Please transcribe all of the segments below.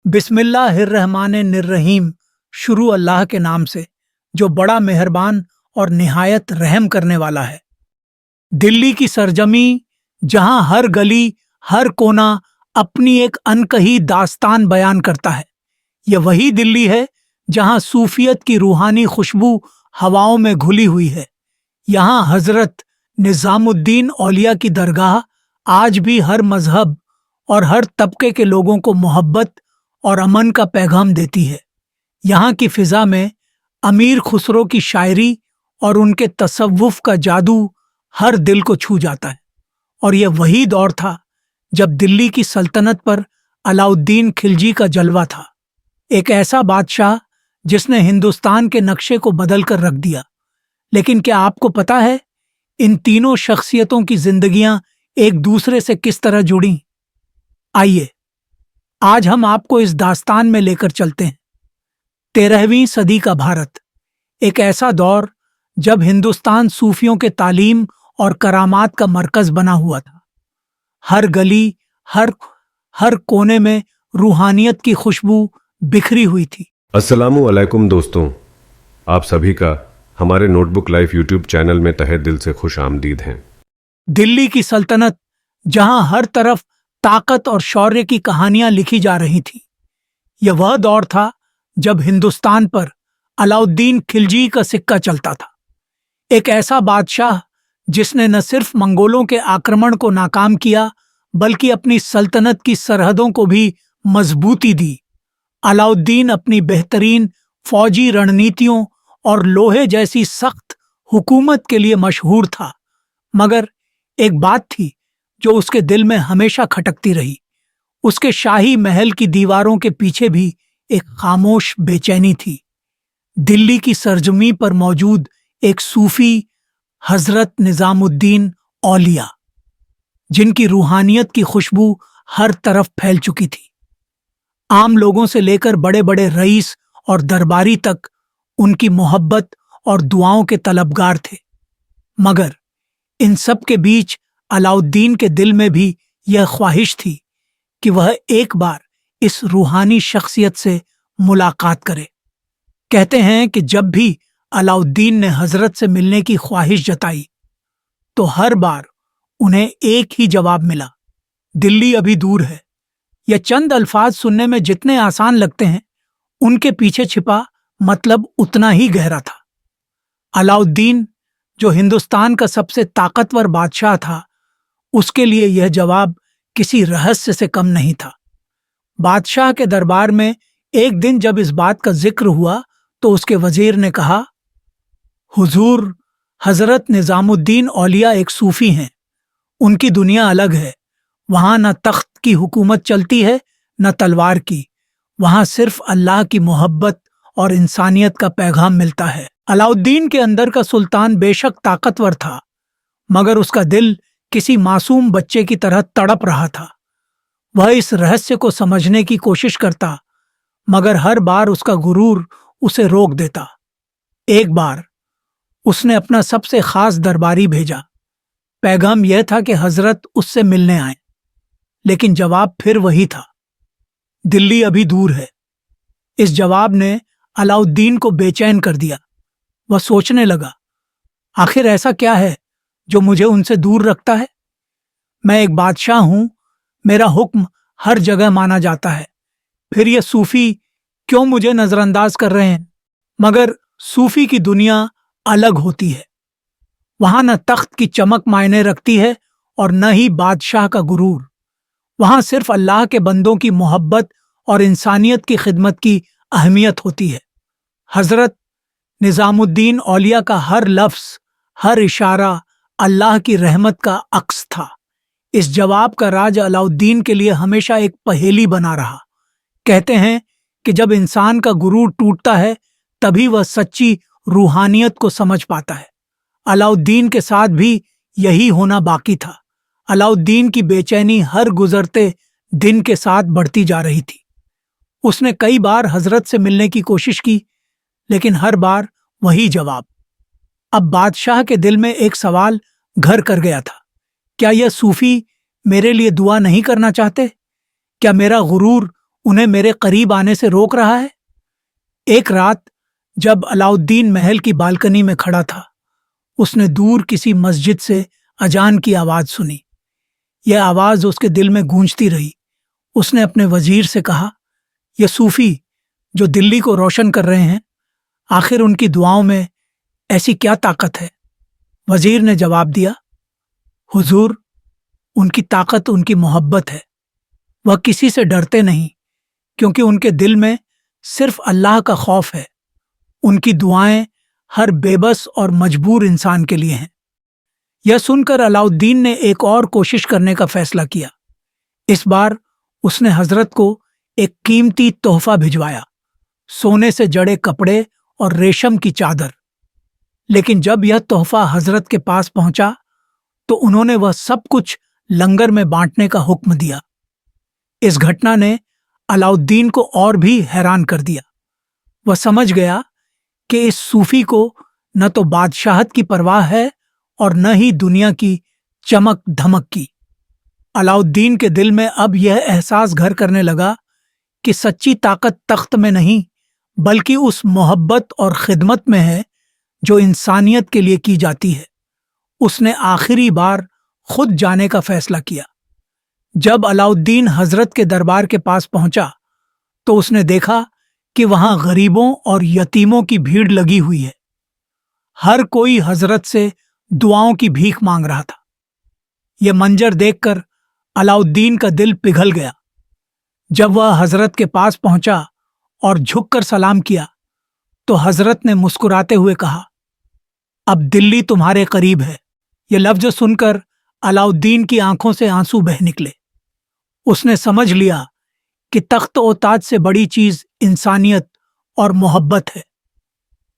बिस्मिल्लाहिर्रहमानिर्रहीम। शुरू अल्लाह के नाम से जो बड़ा मेहरबान और निहायत रहम करने वाला है। दिल्ली की सरजमी, जहां हर गली हर कोना अपनी एक अनकही दास्तान बयान करता है। यह वही दिल्ली है जहां सूफियत की रूहानी खुशबू हवाओं में घुली हुई है। यहाँ हजरत निजामुद्दीन औलिया की दरगाह आज भी हर मजहब और हर तबके के लोगों को मोहब्बत और अमन का पैगाम देती है। यहाँ की फिजा में अमीर खुसरो की शायरी और उनके तसव्वुफ का जादू हर दिल को छू जाता है। और यह वही दौर था जब दिल्ली की सल्तनत पर अलाउद्दीन खिलजी का जलवा था। एक ऐसा बादशाह जिसने हिंदुस्तान के नक्शे को बदल कर रख दिया। लेकिन क्या आपको पता है इन तीनों शख्सियतों की जिंदगियां एक दूसरे से किस तरह जुड़ी? आइए आज हम आपको इस दास्तान में लेकर चलते हैं। 13वीं सदी का भारत, एक ऐसा दौर जब हिंदुस्तान सूफियों के तालीम और करामात का मरकज बना हुआ था। हर गली हर कोने में रूहानियत की खुशबू बिखरी हुई थी। अस्सलामु अलैकुम दोस्तों, आप सभी का हमारे नोटबुक लाइफ यूट्यूब चैनल में तहे दिल से खुश आमदीद हैं। दिल्ली की सल्तनत, जहां हर तरफ ताकत और शौर्य की कहानियां लिखी जा रही थी। यह वह दौर था जब हिंदुस्तान पर अलाउद्दीन खिलजी का सिक्का चलता था। एक ऐसा बादशाह जिसने न सिर्फ मंगोलों के आक्रमण को नाकाम किया बल्कि अपनी सल्तनत की सरहदों को भी मजबूती दी। अलाउद्दीन अपनी बेहतरीन फौजी रणनीतियों और लोहे जैसी सख्त हुकूमत के लिए मशहूर था। मगर एक बात थी जो उसके दिल में हमेशा खटकती रही। उसके शाही महल की दीवारों के पीछे भी एक खामोश बेचैनी थी। दिल्ली की सरजमी पर मौजूद एक सूफी हजरत निजामुद्दीन औलिया, जिनकी रूहानियत की खुशबू हर तरफ फैल चुकी थी। आम लोगों से लेकर बड़े बड़े रईस और दरबारी तक उनकी मोहब्बत और दुआओं के तलबगार थे। मगर इन सब के बीच अलाउद्दीन के दिल में भी यह ख्वाहिश थी कि वह एक बार इस रूहानी शख्सियत से मुलाकात करे। कहते हैं कि जब भी अलाउद्दीन ने हजरत से मिलने की ख्वाहिश जताई तो हर बार उन्हें एक ही जवाब मिला, दिल्ली अभी दूर है। यह चंद अल्फाज सुनने में जितने आसान लगते हैं, उनके पीछे छिपा मतलब उतना ही गहरा था। अलाउद्दीन, जो हिंदुस्तान का सबसे ताकतवर बादशाह था, उसके लिए यह जवाब किसी रहस्य से कम नहीं था। बादशाह के दरबार में एक दिन जब इस बात का जिक्र हुआ तो उसके वजीर ने कहा, हुजूर, हजरत निजामुद्दीन औलिया एक सूफी हैं। उनकी दुनिया अलग है। वहां न तख्त की हुकूमत चलती है न तलवार की। वहां सिर्फ अल्लाह की मोहब्बत और इंसानियत का पैगाम मिलता है। अलाउद्दीन के अंदर का सुल्तान बेशक ताकतवर था, मगर उसका दिल किसी मासूम बच्चे की तरह तड़प रहा था। वह इस रहस्य को समझने की कोशिश करता, मगर हर बार उसका गुरूर उसे रोक देता। एक बार उसने अपना सबसे खास दरबारी भेजा। पैगाम यह था कि हजरत उससे मिलने आए, लेकिन जवाब फिर वही था, दिल्ली अभी दूर है। इस जवाब ने अलाउद्दीन को बेचैन कर दिया। वह सोचने लगा, आखिर ऐसा क्या है जो मुझे उनसे दूर रखता है? मैं एक बादशाह हूं, मेरा हुक्म हर जगह माना जाता है। फिर ये सूफी क्यों मुझे नजरअंदाज कर रहे हैं? मगर सूफी की दुनिया अलग होती है। वहां न तख्त की चमक मायने रखती है और न ही बादशाह का गुरूर। वहां सिर्फ अल्लाह के बंदों की मोहब्बत और इंसानियत की खिदमत की अहमियत होती है। हजरत निजामुद्दीन औलिया का हर लफ्ज, हर इशारा अल्लाह की रहमत का अक्स था। इस जवाब का राज अलाउद्दीन के लिए हमेशा एक पहेली बना रहा। कहते हैं कि जब इंसान का गुरूर टूटता है तभी वह सच्ची रूहानियत को समझ पाता है। अलाउद्दीन के साथ भी यही होना बाकी था। अलाउद्दीन की बेचैनी हर गुजरते दिन के साथ बढ़ती जा रही थी। उसने कई बार हजरत से मिलने की कोशिश की, लेकिन हर बार वही जवाब। अब बादशाह के दिल में एक सवाल घर कर गया था, क्या यह सूफी मेरे लिए दुआ नहीं करना चाहते? क्या मेरा गुरूर उन्हें मेरे करीब आने से रोक रहा है? एक रात जब अलाउद्दीन महल की बालकनी में खड़ा था, उसने दूर किसी मस्जिद से अजान की आवाज सुनी। यह आवाज उसके दिल में गूंजती रही। उसने अपने वजीर से कहा, यह सूफी जो दिल्ली को रोशन कर रहे हैं, आखिर उनकी दुआओं में ऐसी क्या ताकत है? वजीर ने जवाब दिया, हुजूर, उनकी ताकत उनकी मोहब्बत है। वह किसी से डरते नहीं, क्योंकि उनके दिल में सिर्फ अल्लाह का खौफ है। उनकी दुआएं हर बेबस और मजबूर इंसान के लिए हैं। यह सुनकर अलाउद्दीन ने एक और कोशिश करने का फैसला किया। इस बार उसने हजरत को एक कीमती तोहफा भिजवाया, सोने से जड़े कपड़े और रेशम की चादर। लेकिन जब यह तोहफा हजरत के पास पहुंचा तो उन्होंने वह सब कुछ लंगर में बांटने का हुक्म दिया। इस घटना ने अलाउद्दीन को और भी हैरान कर दिया। वह समझ गया कि इस सूफी को न तो बादशाहत की परवाह है और न ही दुनिया की चमक धमक की। अलाउद्दीन के दिल में अब यह एहसास घर करने लगा कि सच्ची ताकत तख्त में नहीं, बल्कि उस मोहब्बत और खिदमत में है जो इंसानियत के लिए की जाती है। उसने आखिरी बार खुद जाने का फैसला किया। जब अलाउद्दीन हजरत के दरबार के पास पहुंचा तो उसने देखा कि वहां गरीबों और यतीमों की भीड़ लगी हुई है। हर कोई हजरत से दुआओं की भीख मांग रहा था। यह मंजर देखकर अलाउद्दीन का दिल पिघल गया। जब वह हजरत के पास पहुंचा और झुककर सलाम किया तो हजरत ने मुस्कुराते हुए कहा, अब दिल्ली तुम्हारे करीब है। यह लफ्ज सुनकर अलाउद्दीन की आंखों से आंसू बह निकले। उसने समझ लिया कि तख्त और ताज से बड़ी चीज इंसानियत और मोहब्बत है।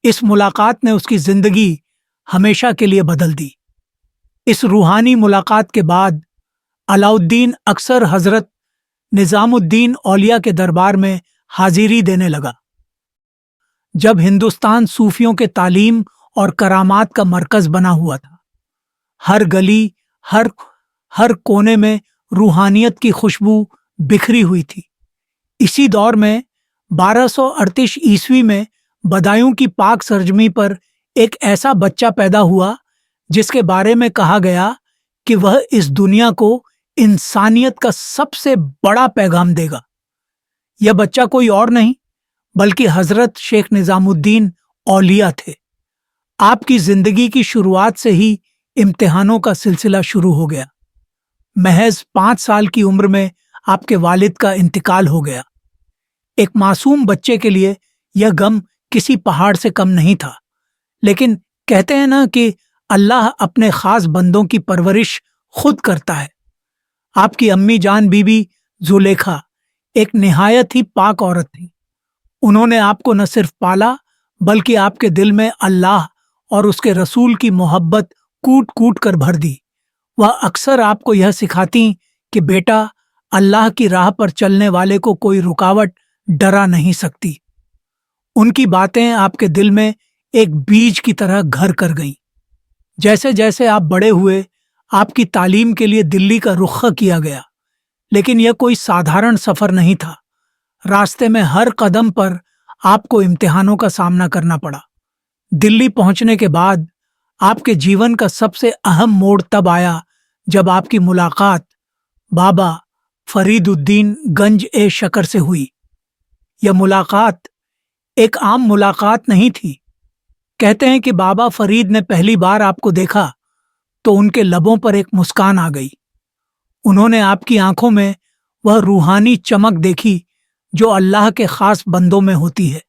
इस मुलाकात ने उसकी जिंदगी हमेशा के लिए बदल दी। इस रूहानी मुलाकात के बाद अलाउद्दीन अक्सर हजरत निजामुद्दीन औलिया के दरबार में हाजिरी देने लगा। जब हिंदुस्तान सूफियों के तालीम और करामात का मरकज बना हुआ था, हर गली, हर कोने में रूहानियत की खुशबू बिखरी हुई थी। इसी दौर में 1238 ईस्वी में बदायूं की पाक सरजमी पर एक ऐसा बच्चा पैदा हुआ जिसके बारे में कहा गया कि वह इस दुनिया को इंसानियत का सबसे बड़ा पैगाम देगा। यह बच्चा कोई और नहीं बल्कि हजरत शेख निजामुद्दीन औलिया थे। आपकी जिंदगी की शुरुआत से ही इम्तिहानों का सिलसिला शुरू हो गया। महज 5 साल की उम्र में आपके वालिद का इंतकाल हो गया। एक मासूम बच्चे के लिए यह गम किसी पहाड़ से कम नहीं था। लेकिन कहते हैं ना कि अल्लाह अपने खास बंदों की परवरिश खुद करता है। आपकी अम्मी जान बीबी जुलेखा एक निहायत ही पाक औरत थी। उन्होंने आपको न सिर्फ पाला बल्कि आपके दिल में अल्लाह और उसके रसूल की मोहब्बत कूट कूट कर भर दी। वह अक्सर आपको यह सिखाती कि बेटा, अल्लाह की राह पर चलने वाले को कोई रुकावट डरा नहीं सकती। उनकी बातें आपके दिल में एक बीज की तरह घर कर गईं। जैसे जैसे आप बड़े हुए, आपकी तालीम के लिए दिल्ली का रुख किया गया। लेकिन यह कोई साधारण सफर नहीं था। रास्ते में हर कदम पर आपको इम्तिहानों का सामना करना पड़ा। दिल्ली पहुंचने के बाद आपके जीवन का सबसे अहम मोड़ तब आया जब आपकी मुलाकात बाबा फरीदुद्दीन गंज ए शकर से हुई। यह मुलाकात एक आम मुलाकात नहीं थी। कहते हैं कि बाबा फरीद ने पहली बार आपको देखा तो उनके लबों पर एक मुस्कान आ गई। उन्होंने आपकी आंखों में वह रूहानी चमक देखी जो अल्लाह के खास बंदों में होती है।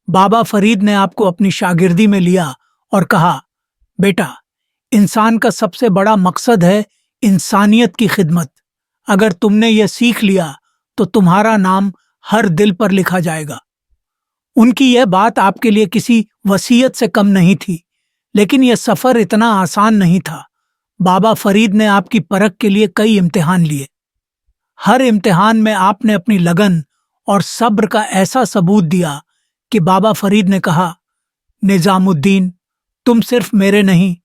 बाबा फरीद ने आपको अपनी शागिर्दी में लिया और कहा, बेटा, इंसान का सबसे बड़ा मकसद है इंसानियत की खिदमत। अगर तुमने यह सीख लिया तो तुम्हारा नाम हर दिल पर लिखा जाएगा। उनकी यह बात आपके लिए किसी वसीयत से कम नहीं थी, लेकिन यह सफर इतना आसान नहीं था। बाबा फरीद ने आपकी परख के लिए कई इम्तिहान लिए। हर इम्तिहान में आपने अपनी लगन और सब्र का ऐसा सबूत दिया कि बाबा फरीद ने कहा, निजामुद्दीन, तुम सिर्फ मेरे नहीं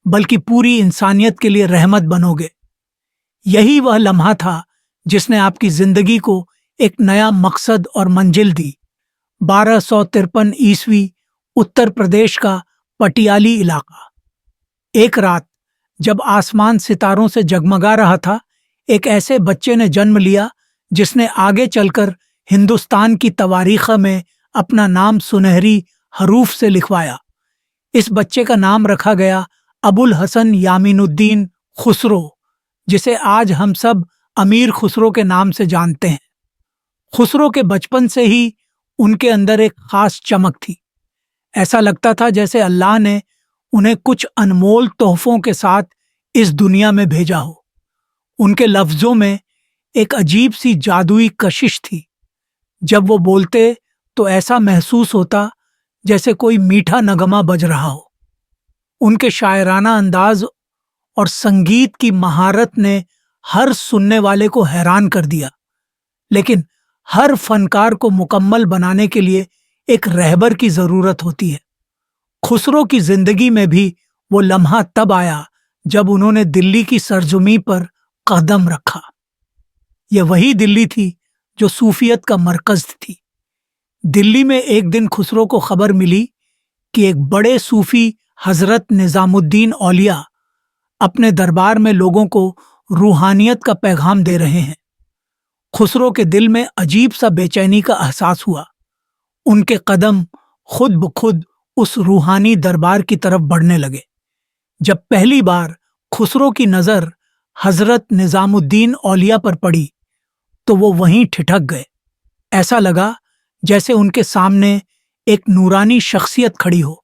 बल्कि पूरी इंसानियत के लिए रहमत बनोगे। यही वह लम्हा था जिसने आपकी जिंदगी को ایک نیا مقصد اور منزل دی۔ 1253 عیسوی اتر پردیش کا پٹیالی علاقہ۔ ایک رات جب آسمان ستاروں سے جگمگا رہا تھا، ایک ایسے بچے نے جنم لیا جس نے آگے چل کر ہندوستان کی تواریخ میں اپنا نام سنہری حروف سے لکھوایا۔ اس بچے کا نام رکھا گیا ابو الحسن یامین الدین خسرو، جسے آج ہم سب امیر خسرو کے نام سے جانتے ہیں۔ خسرو کے بچپن سے ہی ان کے اندر ایک خاص چمک تھی۔ ایسا لگتا تھا جیسے اللہ نے انہیں کچھ انمول تحفوں کے ساتھ اس دنیا میں بھیجا ہو۔ ان کے لفظوں میں ایک عجیب سی جادوئی کشش تھی۔ جب وہ بولتے تو ایسا محسوس ہوتا جیسے کوئی میٹھا نغمہ بج رہا ہو۔ ان کے شاعرانہ انداز اور سنگیت کی مہارت نے ہر سننے والے کو حیران کر دیا، لیکن ہر فنکار کو مکمل بنانے کے لیے ایک رہبر کی ضرورت ہوتی ہے۔ خسرو کی زندگی میں بھی وہ لمحہ تب آیا جب انہوں نے دلی کی سرزمین پر قدم رکھا۔ یہ وہی دلی تھی جو صوفیت کا مرکز تھی۔ دلی میں ایک دن خسرو کو خبر ملی کہ ایک بڑے صوفی حضرت نظام الدین اولیاء اپنے دربار میں لوگوں کو روحانیت کا پیغام دے رہے ہیں۔ خسرو کے دل میں عجیب سا بے چینی کا احساس ہوا۔ ان کے قدم خود بخود اس روحانی دربار کی طرف بڑھنے لگے۔ جب پہلی بار خسرو کی نظر حضرت نظام الدین اولیاء پر پڑی تو وہ وہیں ٹھٹک گئے۔ ایسا لگا جیسے ان کے سامنے ایک نورانی شخصیت کھڑی ہو۔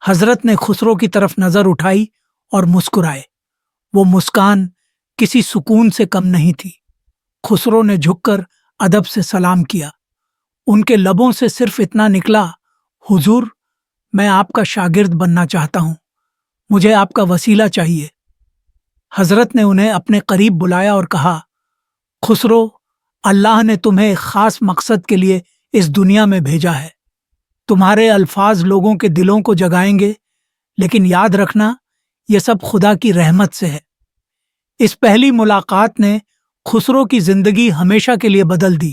حضرت نے خسرو کی طرف نظر اٹھائی اور مسکرائے۔ وہ مسکان کسی سکون سے کم نہیں تھی۔ خسرو نے جھک کر ادب سے سلام کیا۔ ان کے لبوں سے صرف اتنا نکلا، حضور، میں آپ کا شاگرد بننا چاہتا ہوں، مجھے آپ کا وسیلہ چاہیے۔ حضرت نے انہیں اپنے قریب بلایا اور کہا، خسرو، اللہ نے تمہیں ایک خاص مقصد کے لیے اس دنیا میں بھیجا ہے۔ تمہارے الفاظ لوگوں کے دلوں کو جگائیں گے، لیکن یاد رکھنا یہ سب خدا کی رحمت سے ہے۔ اس پہلی ملاقات نے خسرو کی زندگی ہمیشہ کے لیے بدل دی۔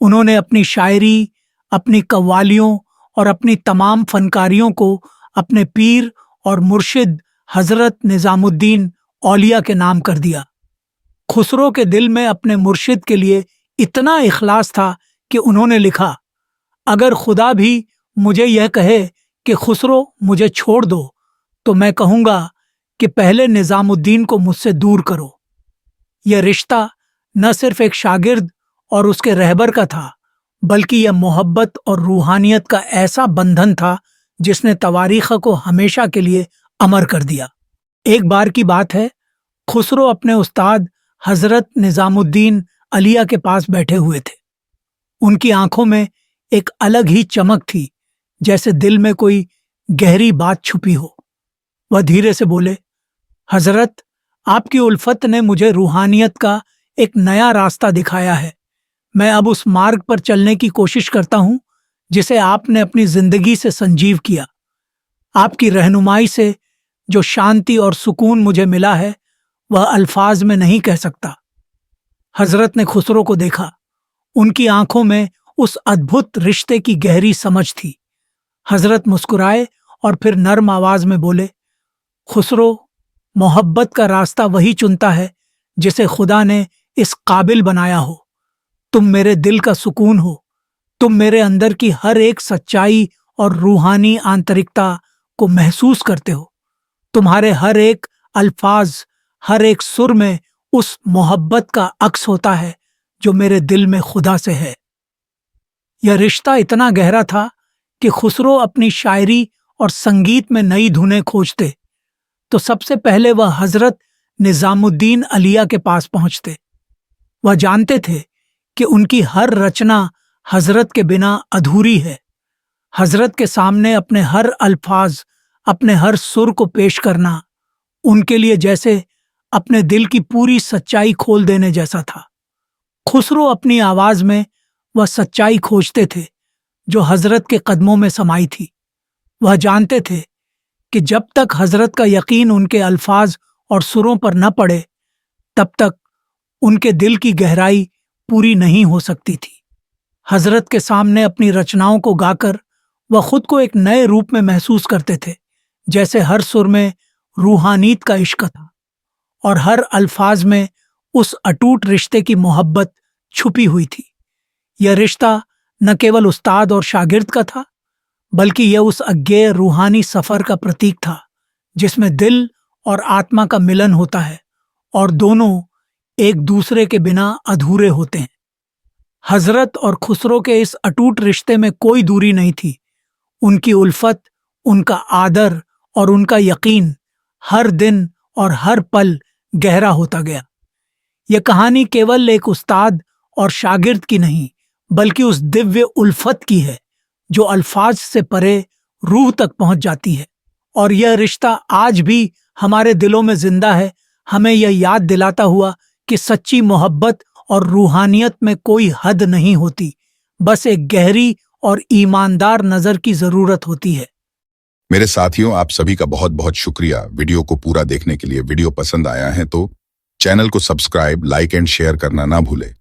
انہوں نے اپنی شاعری، اپنی قوالیوں اور اپنی تمام فنکاریوں کو اپنے پیر اور مرشد حضرت نظام الدین اولیاء کے نام کر دیا۔ خسرو کے دل میں اپنے مرشد کے لیے اتنا اخلاص تھا کہ انہوں نے لکھا، اگر خدا بھی مجھے یہ کہے کہ خسرو مجھے چھوڑ دو تو میں کہوں گا کہ پہلے نظام الدین کو مجھ سے دور کرو۔ یہ رشتہ نہ صرف ایک شاگرد اور اس کے رہبر کا تھا، بلکہ یہ محبت اور روحانیت کا ایسا بندھن تھا جس نے تواریخ کو ہمیشہ کے لیے امر کر دیا۔ ایک بار کی بات ہے، خسرو اپنے استاد حضرت نظام الدین علیہ کے پاس بیٹھے ہوئے تھے۔ ان کی آنکھوں میں ایک الگ ہی چمک تھی، جیسے دل میں کوئی گہری بات چھپی ہو۔ وہ دھیرے سے بولے، حضرت، آپ کی الفت نے مجھے روحانیت کا ایک نیا راستہ دکھایا ہے۔ میں اب اس مارگ پر چلنے کی کوشش کرتا ہوں جسے آپ نے اپنی زندگی سے سنجیو کیا۔ آپ کی رہنمائی سے جو شانتی اور سکون مجھے ملا ہے وہ الفاظ میں نہیں کہہ سکتا۔ حضرت نے خسرو کو دیکھا۔ ان کی آنکھوں میں اس ادبھت رشتے کی گہری سمجھ تھی۔ حضرت مسکرائے اور پھر نرم آواز میں بولے، خسرو، محبت کا راستہ وہی چنتا ہے جسے خدا نے اس قابل بنایا ہو۔ تم میرے دل کا سکون ہو۔ تم میرے اندر کی ہر ایک سچائی اور روحانی آنترکتا کو محسوس کرتے ہو۔ تمہارے ہر ایک الفاظ، ہر ایک سر میں اس محبت کا عکس ہوتا ہے جو میرے دل میں خدا سے ہے۔ یہ رشتہ اتنا گہرا تھا کہ خسرو اپنی شاعری اور سنگیت میں نئی دھنیں کھوجتے تو سب سے پہلے وہ حضرت نظام الدین علیہ کے پاس پہنچتے۔ وہ جانتے تھے کہ ان کی ہر رچنا حضرت کے بنا ادھوری ہے۔ حضرت کے سامنے اپنے ہر الفاظ، اپنے ہر سر کو پیش کرنا ان کے لیے جیسے اپنے دل کی پوری سچائی کھول دینے جیسا تھا۔ خسرو اپنی آواز میں وہ سچائی کھوجتے تھے جو حضرت کے قدموں میں سمائی تھی۔ وہ جانتے تھے کہ جب تک حضرت کا یقین ان کے الفاظ اور سروں پر نہ پڑے، تب تک ان کے دل کی گہرائی पूरी नहीं हो सकती थी। हजरत के सामने अपनी रचनाओं को गाकर वह खुद को एक नए रूप में महसूस करते थे, जैसे हर सुर में रूहानियत का इश्क था और हर अल्फाज में उस अटूट रिश्ते की मोहब्बत छुपी हुई थी। यह रिश्ता न केवल उस्ताद और शागिर्द का था, बल्कि यह उस अज्ञेय रूहानी सफर का प्रतीक था जिसमें दिल और आत्मा का मिलन होता है और दोनों एक दूसरे के बिना अधूरे होते हैं। हजरत और खुसरो के इस अटूट रिश्ते में कोई दूरी नहीं थी। उनकी उल्फत, उनका आदर और उनका यकीन हर दिन और हर पल गहरा होता गया। यह कहानी केवल एक उस्ताद और शागिर्द की नहीं, बल्कि उस दिव्य उल्फत की है जो अल्फाज से परे रूह तक पहुंच जाती है। और यह रिश्ता आज भी हमारे दिलों में जिंदा है, हमें यह याद दिलाता हुआ कि सच्ची मोहब्बत और रूहानियत में कोई हद नहीं होती, बस एक गहरी और ईमानदार नजर की जरूरत होती है। मेरे साथियों, आप सभी का बहुत बहुत शुक्रिया वीडियो को पूरा देखने के लिए। वीडियो पसंद आया है तो चैनल को सब्सक्राइब, लाइक एंड शेयर करना ना भूलें।